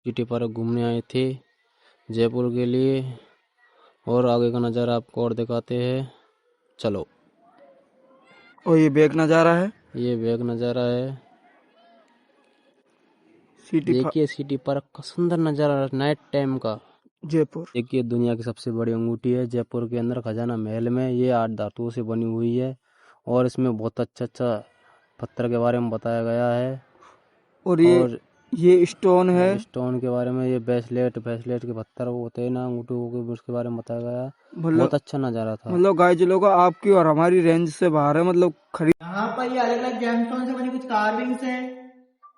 City park घूमने आए थे जयपुर के लिए, और आगे का नज़ारा आपको और दिखाते हैं। चलो। और ये बैक नज़ारा है, ये बैक नज़ारा है। देखिए सिटी पार्क का सुंदर नज़ारा नाइट टाइम का। जयपुर। देखिए दुनिया की सबसे बड़ी अंगूठी है जयपुर के अंदर खजाना महल में। ये 8 धातुओं से बनी हुई है और इसमें बहुत अच्छा पत्थर के बारे में बताया गया है। और ये स्टोन है, स्टोन के बारे में, ये ब्रेसलेट के पत्थर वो होते हैं ना अंगूठों के, उसके बारे में बताया गया है। बहुत अच्छा नज़ारा था। मतलब गाइस लोग आपकी और हमारी रेंज से बाहर है, मतलब खरीद। यहाँ पर ये अलग अलग जेमस्टोन से बनी कुछ कार्विंग्स हैं।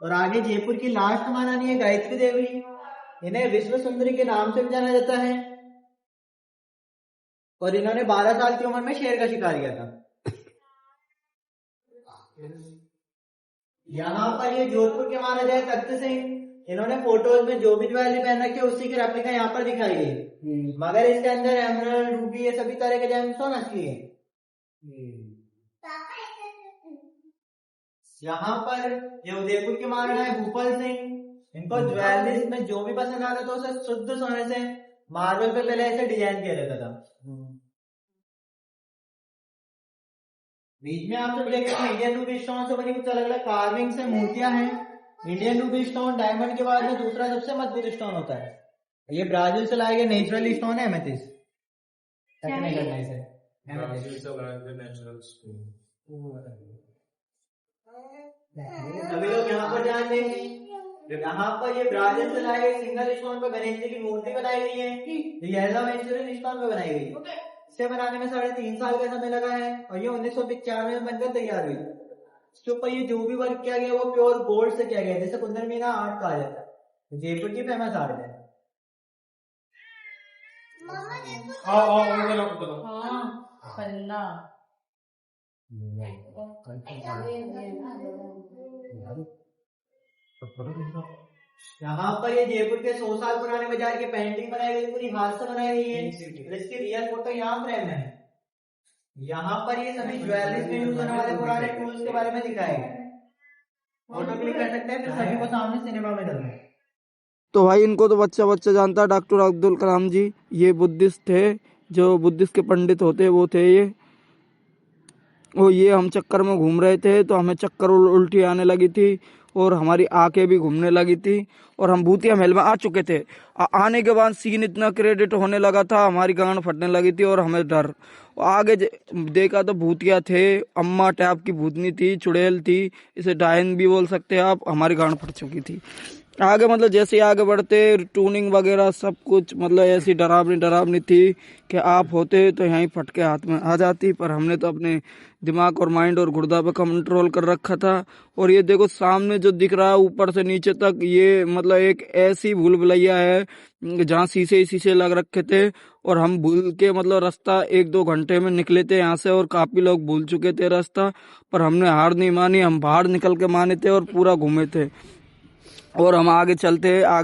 और आगे जयपुर की लास्ट महारानी है गायत्री देवी, इन्हें विश्व सुंदरी के नाम से भी जाना जाता है। और इन्होंने 12 साल की उम्र में शेर का शिकार किया था। यहाँ पर ये जोधपुर के महाराजा है तख्त सिंह, इन्होंने फोटोज में जो भी ज्वेलरी पहन रखी है उसी की रेप्लिका यहाँ पर दिखाई गई, मगर इसके अंदर एमरल्ड, रूबी, ये सभी तरह के जेमस्टोन असली है। यहाँ पर ये उदयपुर के महाराणा है भूपाल सिंह, इनको ज्वेलरी में जो भी पसंद आता था उसे शुद्ध सोने से मार्बल पे पहले ऐसे डिजाइन किया जाता था। बीच में आप सब देख रहे हैं इंडियन रूबी स्टोन से बनी कुछ अलग अलग कार्विंग्स है, मूर्तियां हैं। इंडियन रूबी स्टोन डायमंड के बाद में दूसरा सबसे मजबूत स्टोन होता है। ये ब्राजील से लाए गए नेचुरल स्टोन है एमेथिस्ट। नहीं करना इसे, सभी लोग यहाँ पर ध्यान देंगे। यहाँ पर ये ब्राजील से लाए गए सिंगल स्टोन पर गणेश जी की मूर्ति बनाई गई है। ये येलो नेचुरल स्टोन पे बनाई गई। इसे बनाने में 3.5 साल का समय लगा है और ये 1995 में बनकर तैयार हुई। इसके ऊपर ये जो भी वर्क किया गया वो प्योर गोल्ड से किया गया, जैसे कुंदन मीना आर्ट कहा जाता है। जयपुर की फेमस आर्ट है। यहाँ पर ये जयपुर के 100 साल पुराने बाजार की पेंटिंग बनाई गई, पूरी हाथ से बनाई गई है। इसकी रियल फोटो यहाँ फ्रेम है। यहाँ पर ये सभी ज्वेलरीज में यूज होने वाले पुराने टूल्स के बारे में दिखाया गया है। फोटो क्लिक कर सकते हैं, फिर सभी को सामने सिनेमा में चलना है। तो भाई इनको तो बच्चा जानता है, डॉक्टर अब्दुल कलाम जी। ये बुद्धिस्ट थे, जो बुद्धिस्ट के पंडित होते वो थे ये। और ये हम चक्कर में घूम रहे थे तो हमें चक्कर उल्टी आने लगी थी और हमारी आंखें भी घूमने लगी थी और हम भूतिया महल में आ चुके थे। आने के बाद सीन इतना क्रेडिट होने लगा था, हमारी गांड फटने लगी थी और हमें डर। आगे देखा तो भूतिया थे, अम्मा टाइप की भूतनी थी, चुड़ैल थी, इसे डायन भी बोल सकते हैं आप। हमारी गांड फट चुकी थी। आगे मतलब जैसे आगे बढ़ते ट्यूनिंग वगैरह सब कुछ मतलब ऐसी डरावनी थी कि आप होते तो यहीं फटके हाथ में आ जाती, पर हमने तो अपने दिमाग और माइंड और गुर्दा पे कंट्रोल कर रखा था। और ये देखो सामने जो दिख रहा है ऊपर से नीचे तक, ये मतलब एक ऐसी भूल भुलैया है जहाँ शीशे लग रखे थे और हम भूल के मतलब रास्ता 1-2 घंटे में निकले थे यहाँ से और काफी लोग भूल चुके थे रास्ता, पर हमने हार नहीं मानी, हम बाहर निकल के माने थे और पूरा घूमे थे। और हम आगे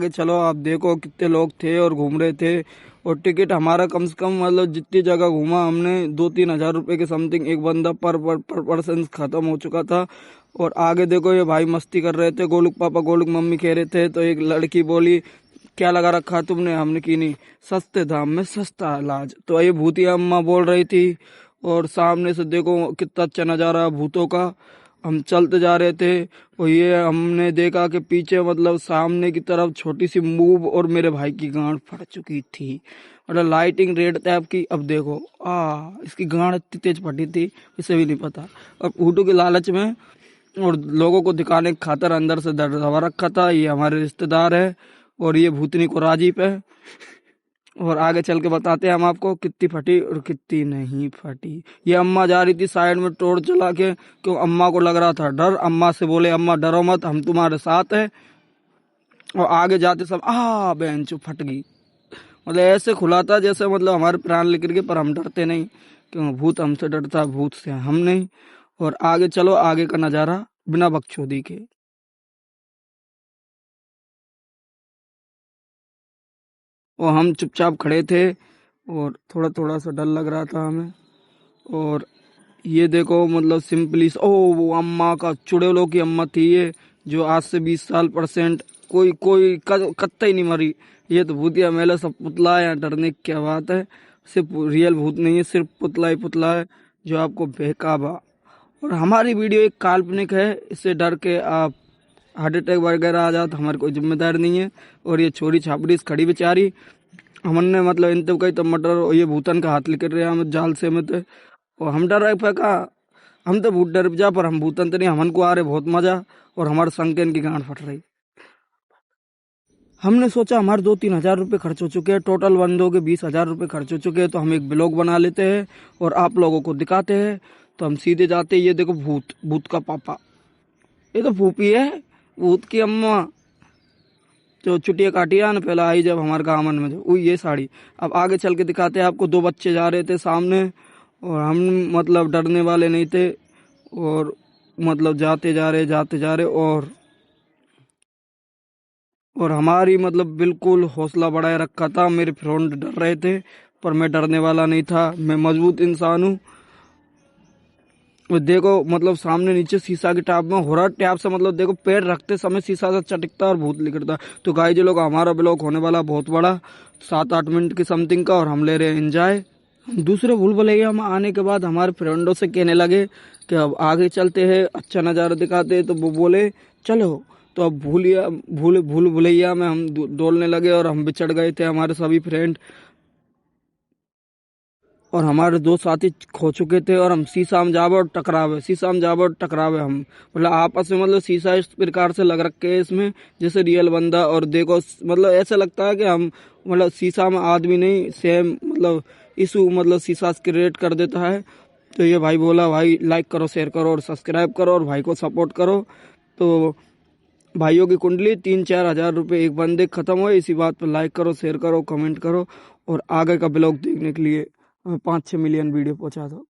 चलो आप देखो कितने लोग थे और घूम रहे थे। और टिकट हमारा कम से कम मतलब जितनी जगह घूमा हमने 2-3 हजार रुपए के समथिंग एक बंदा पर पर्सन खत्म हो चुका था। और आगे देखो ये भाई मस्ती कर रहे थे, गोलुक पापा गोलुक मम्मी कह रहे थे। तो एक लड़की बोली क्या लगा रखा तुमने, हमने की नहीं, सस्ते दाम में सस्ता इलाज। तो ये भूतिया अम्मा बोल रही थी। और सामने से देखो कितना अच्छा नजारा भूतों का। हम चलते जा रहे थे और ये हमने देखा कि पीछे मतलब सामने की तरफ छोटी सी मूव और मेरे भाई की गांड फट चुकी थी, मतलब लाइटिंग रेड टाइप की। अब देखो इसकी गांड इतनी तेज फटी थी इसे भी नहीं पता। और फोटो के लालच में और लोगों को दिखाने की खातर अंदर से दर्द दबा रखा था। ये हमारे रिश्तेदार है और ये भूतनी को राजीव है। और आगे चल के बताते हैं हम आपको कितनी फटी और कितनी नहीं फटी। ये अम्मा जा रही थी साइड में टॉर्च जला के, क्यों अम्मा को लग रहा था डर। अम्मा से बोले अम्मा डरो मत, हम तुम्हारे साथ है। और आगे जाते सब बेंच फट गई, मतलब ऐसे खुला था जैसे मतलब हमारे प्राण लेकर के। पर हम डरते नहीं, क्यों भूत हमसे डरता, भूत से हम नहीं। और आगे चलो, आगे का नजारा बिना बकचोदी के। और हम चुपचाप खड़े थे और थोड़ा सा डर लग रहा था हमें। और ये देखो मतलब सिंपली वो अम्मा का चुड़ैलों की अम्मा थी ये, जो आज से 20 साल परसेंट कोई कत्ता ही नहीं मरी। ये तो भूतिया मेला सब पुतला है, डरने की क्या बात है। सिर्फ रियल भूत नहीं है, सिर्फ पुतला ही पुतला है जो आपको बहकावा। और हमारी वीडियो एक काल्पनिक है, इससे डर के आप हार्ट अटैक वगैरह आ जाए तो हमारी कोई जिम्मेदारी नहीं है। और ये छोरी छापड़ी खड़ी बेचारी, हमने मतलब इन तो कही तो मटर और ये भूतन का हाथ लेकर रहे हम जाल से में थे और हम डर रहे फेंका। हम तो भूत डर जा पर हम भूतन तो नहीं, हमन को आ रहे बहुत मजा और हमारे संग के इनकी गांड फट रही। हमने सोचा हमारे 2-3 हजार रुपये खर्च हो चुके हैं, टोटल बंदों के 20,000 रुपये खर्च हो चुके हैं, तो हम एक ब्लॉग बना लेते हैं और आप लोगों को दिखाते हैं। तो हम सीधे जाते हैं, ये देखो भूत का पापा, ये तो फूफी है, भूत की अम्मा जो चुटिया काटिया ना पहला आई जब हमारे गाँव में, जो ये साड़ी। अब आगे चल के दिखाते हैं आपको। 2 बच्चे जा रहे थे सामने और हम मतलब डरने वाले नहीं थे और मतलब जाते जा रहे और हमारी मतलब बिल्कुल हौसला बढ़ाए रखा था। मेरे फ्रेंड डर रहे थे पर मैं डरने वाला नहीं था, मैं मजबूत इंसान हूँ। देखो मतलब सामने नीचे शीशा की टाप में हो रहा टैप से, मतलब देखो पैर रखते समय शीशा से चटकता और भूत निकलता। तो गाइस लोग हमारा ब्लॉग होने वाला बहुत बड़ा, 7-8 मिनट की समथिंग का, और हम ले रहे हैं एंजॉय। दूसरे भूल भुलैया में आने के बाद हमारे फ्रेंडों से कहने लगे कि अब आगे चलते हैं, अच्छा नज़ारा दिखाते हैं। तो वो बोले चलो। तो अब भूल भुलैया में हम डोलने लगे और हम बिछड़ गए थे हमारे सभी फ्रेंड, और हमारे 2 साथी खो चुके थे और हम शीशा में जावे और टकरावे हम मतलब आपस में, मतलब शीशा इस प्रकार से लग रखे है इसमें जैसे रियल बंदा। और देखो मतलब ऐसा लगता है कि हम मतलब शीशा में आदमी नहीं, सेम मतलब इशू मतलब शीशा क्रिएट कर देता है। तो ये भाई बोला भाई लाइक करो, शेयर करो और सब्सक्राइब करो और भाई को सपोर्ट करो। तो भाइयों की कुंडली 3-4 हजार रुपये एक बंदे खत्म हुए। इसी बात पर लाइक करो, शेयर करो, कमेंट करो और आगे का ब्लॉग देखने के लिए 5-6 मिलियन वीडियो पहुंचा दो।